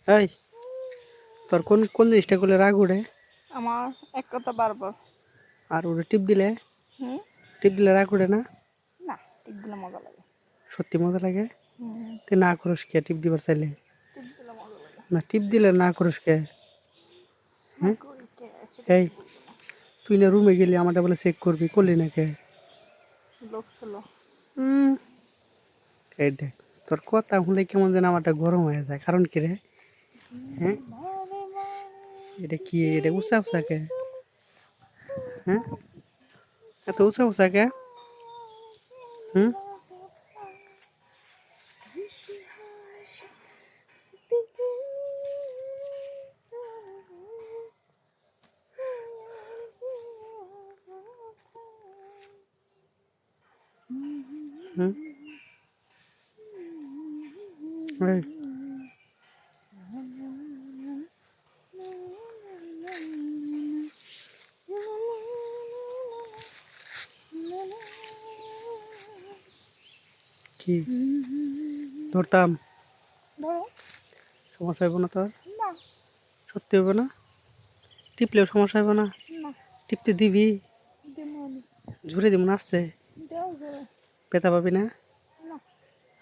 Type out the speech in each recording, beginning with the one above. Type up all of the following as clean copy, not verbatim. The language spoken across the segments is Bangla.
এই তোর কোন কোন জিনিসটা করলে রাগ উঠে? আমার এক কথা বারবার। আর ওটা টিপ দিলে হুম। রাগ উঠে না? না, টিপ দিলে মজা লাগে। সত্যি মজা লাগে? হুম। তুই না করিস কে টিপ দিবার চাইলে? টিপ দিলে মজা লাগে। না টিপ দিলে না করিস কে? না হ্যাঁ করি কে সেটা এই তো বলবো না। তুই না রুমে গেলি আমারটা বলে চেক করবি, করলি না কে? লোক ছিল। এই দেখ তোর কথা শুনলে কেমন যেন আমারটা গরম হয়ে যায়, কারণ কি রে? হ্যাঁ এটা কি, এটা উঁচা উঁচা কে? হ্যাঁ এত উঁচা উঁচা কে? হুম হুম এই কি ধরতাম? ধরো। সমস্যা হইব না তোর? না। সত্যি হইব না? টিপলেও সমস্যা হইব না? না। টিপতে দিবি? দিমু আমি। জুড়ে দিব না আস্তে? দেও জোরে। ব্যথা পাবি না? না।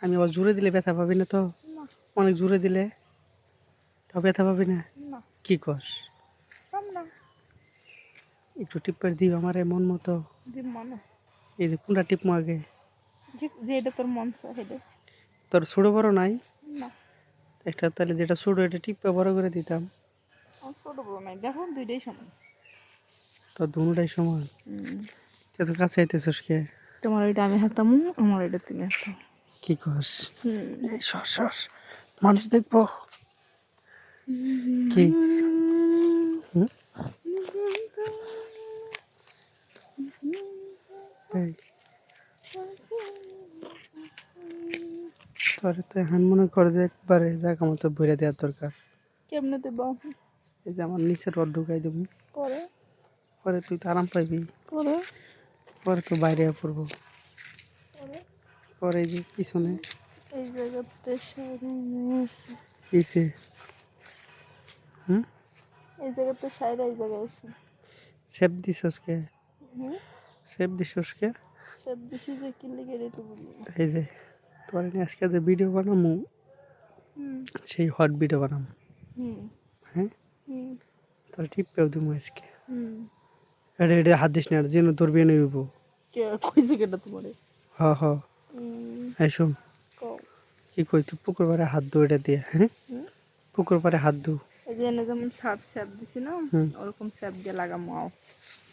আমি আবার জুড়ে দিলে ব্যথা পাবি না তো? না। অনেক জুড়ে দিলে তাও ব্যথা পাবি না? না। কি কস? পাম না। একটু টিপ করে দিবি আমার মন মতো? দিম মনে। এই যে কোনটা টিপমো আগে? যে এটা তোর মন চায় হেডে। তোর ছোটো বড় নাই? না। একটা তাহলে যেটা ছোটো এটা টিপে বড় করে দিতাম। আমার ছোট বড় নাই, দেখো দুইটাই সমান। তোর দুটাই সমান? তুই তো কাছে আইতেছিস কে? তোমার ওইটা আমি হাতামু, আমার ওইটা তুমি হাতাম। কি কস? হুম। এই সর সর, মানুষ দেখবো। কি হুম? এই তোরে তো এখন মনে করে যে একবারে জায়গা মতো ভরে দেওয়ার দরকার। কেমনে দেবো? এই যে আমার নিচে রড ঢুকাই দেবো, পরে। পরে তুই তো আরাম পাইবি। পরে। পরে তো বাইরে পড়বো। পরে। পরে এই যে পিছনে এই জায়গাতে সাইরে আছে। কিসে? হুম এই জায়গাতে সাইরে এই জায়গায় আছে। সেপ দিছস কে? হুম। সেপ দিছস কে? সব দিছি যে কি লিখে রে তো বলবো না। এই যে তোর আজকে যে ভিডিও বানামু হুম। সেই হট ভিডিও বানাম। হুম। হ্যাঁ হুম। তোর টিপেও দিব আজকে। হুম। এটা এটা হাত দিস না, যেন তোর বিয়ে নইব। কে কইছে কেটা তোমারে? হ হ এই শোন, কও। কি কই তুই পুকুর পাড়ে হাত ধো এটা দিয়ে। হ্যাঁ হুম। পুকুর পাড়ে হাত ধো। এই যে এনে যেমন সাপ স্যাপ দিছি না, হুম ওরকম স্যাপ দিয়ে লাগামো আও।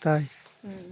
তাই? হুম।